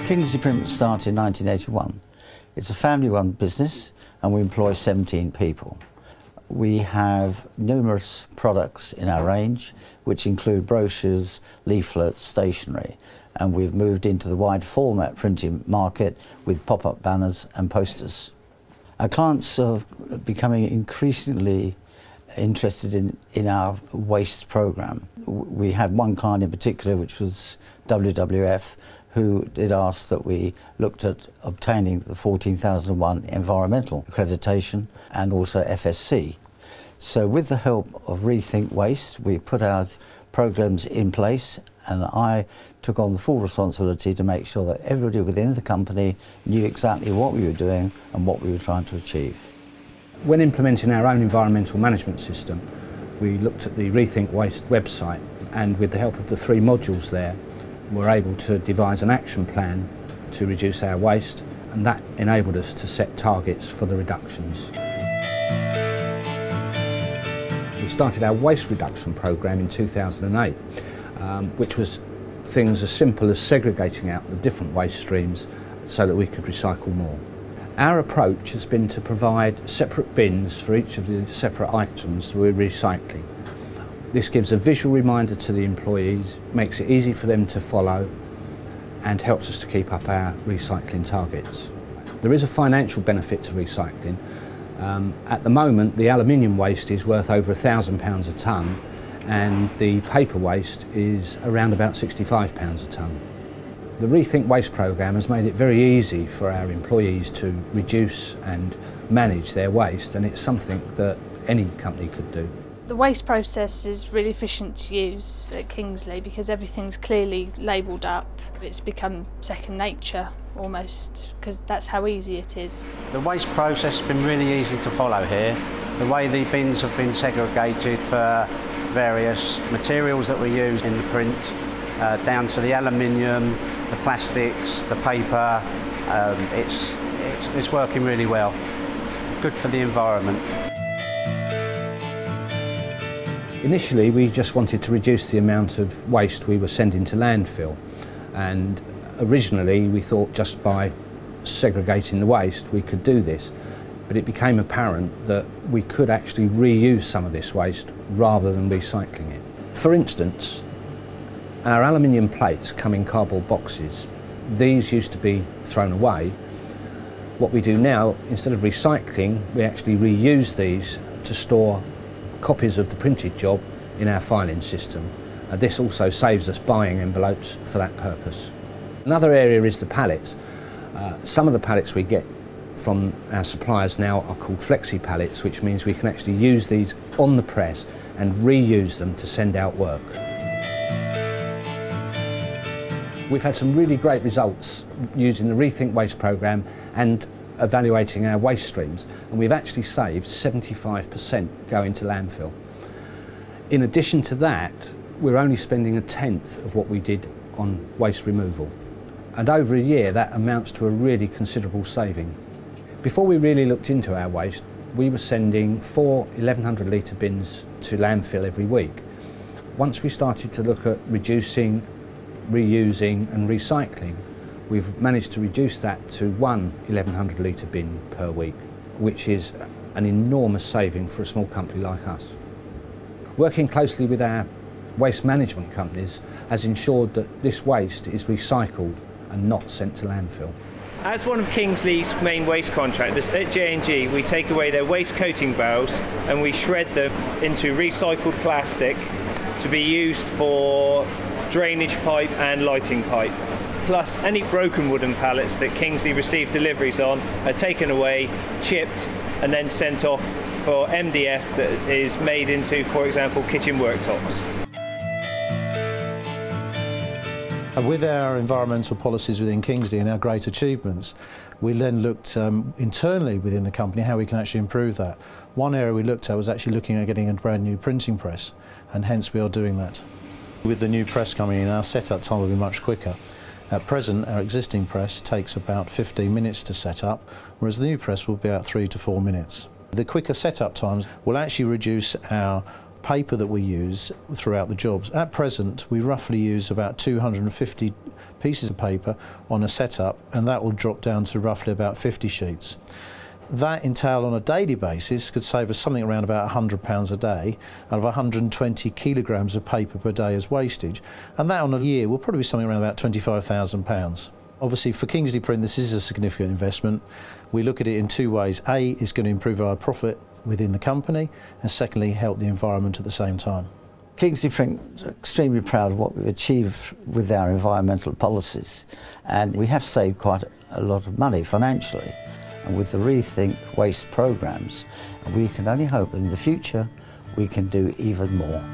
Kingsley Print started in 1981. It's a family-run business and we employ 17 people. We have numerous products in our range which include brochures, leaflets, stationery, and we've moved into the wide format printing market with pop-up banners and posters. Our clients are becoming increasingly interested in our waste programme. We had one client in particular, which was WWF, who did ask that we looked at obtaining the 14001 environmental accreditation and also FSC. So with the help of Rethink Waste, we put our programmes in place, and I took on the full responsibility to make sure that everybody within the company knew exactly what we were doing and what we were trying to achieve. When implementing our own environmental management system, we looked at the Rethink Waste website, and with the help of the 3 modules there, we're able to devise an action plan to reduce our waste, and that enabled us to set targets for the reductions. We started our waste reduction programme in 2008, which was things as simple as segregating out the different waste streams so that we could recycle more. Our approach has been to provide separate bins for each of the separate items we're recycling. This gives a visual reminder to the employees, makes it easy for them to follow, and helps us to keep up our recycling targets. There is a financial benefit to recycling. At the moment, the aluminium waste is worth over £1,000 a tonne, and the paper waste is around about £65 a tonne. The Rethink Waste programme has made it very easy for our employees to reduce and manage their waste, and it's something that any company could do. The waste process is really efficient to use at Kingsley because everything's clearly labelled up. It's become second nature almost, because that's how easy it is. The waste process has been really easy to follow here. The way the bins have been segregated for various materials that we use in the print, down to the aluminium, the plastics, the paper, it's working really well. Good for the environment. Initially, we just wanted to reduce the amount of waste we were sending to landfill, and originally we thought just by segregating the waste we could do this, but it became apparent that we could actually reuse some of this waste rather than recycling it. For instance, our aluminium plates come in cardboard boxes. These used to be thrown away. What we do now, instead of recycling, we actually reuse these to store copies of the printed job in our filing system. This also saves us buying envelopes for that purpose. Another area is the pallets. Some of the pallets we get from our suppliers now are called flexi pallets, which means we can actually use these on the press and reuse them to send out work. We've had some really great results using the Rethink Waste programme and evaluating our waste streams, and we've actually saved 75% going to landfill. In addition to that, we're only spending 1/10 of what we did on waste removal, and over a year that amounts to a really considerable saving. Before we really looked into our waste, we were sending 4 1100 litre bins to landfill every week. Once we started to look at reducing, reusing and recycling, we've managed to reduce that to 1 1100 litre bin per week, which is an enormous saving for a small company like us. Working closely with our waste management companies has ensured that this waste is recycled and not sent to landfill. As one of Kingsley's main waste contractors at J&G, we take away their waste coating barrels and we shred them into recycled plastic to be used for drainage pipe and lighting pipe. Plus, any broken wooden pallets that Kingsley receive deliveries on are taken away, chipped, and then sent off for MDF that is made into, for example, kitchen worktops. With our environmental policies within Kingsley and our great achievements, we then looked internally within the company how we can actually improve that. One area we looked at was actually looking at getting a brand new printing press, and hence we are doing that. With the new press coming in, our setup time will be much quicker. At present, our existing press takes about 15 minutes to set up, whereas the new press will be about 3 to 4 minutes. The quicker setup times will actually reduce our paper that we use throughout the jobs. At present, we roughly use about 250 pieces of paper on a setup, and that will drop down to roughly about 50 sheets. That entail on a daily basis could save us something around about £100 a day out of 120 kilograms of paper per day as wastage, and that on a year will probably be something around about £25,000. Obviously for Kingsley Print this is a significant investment. We look at it in two ways. A, it's going to improve our profit within the company, and secondly help the environment at the same time. Kingsley Print is extremely proud of what we've achieved with our environmental policies, and we have saved quite a lot of money financially. And with the Rethink Waste programmes, we can only hope that in the future we can do even more.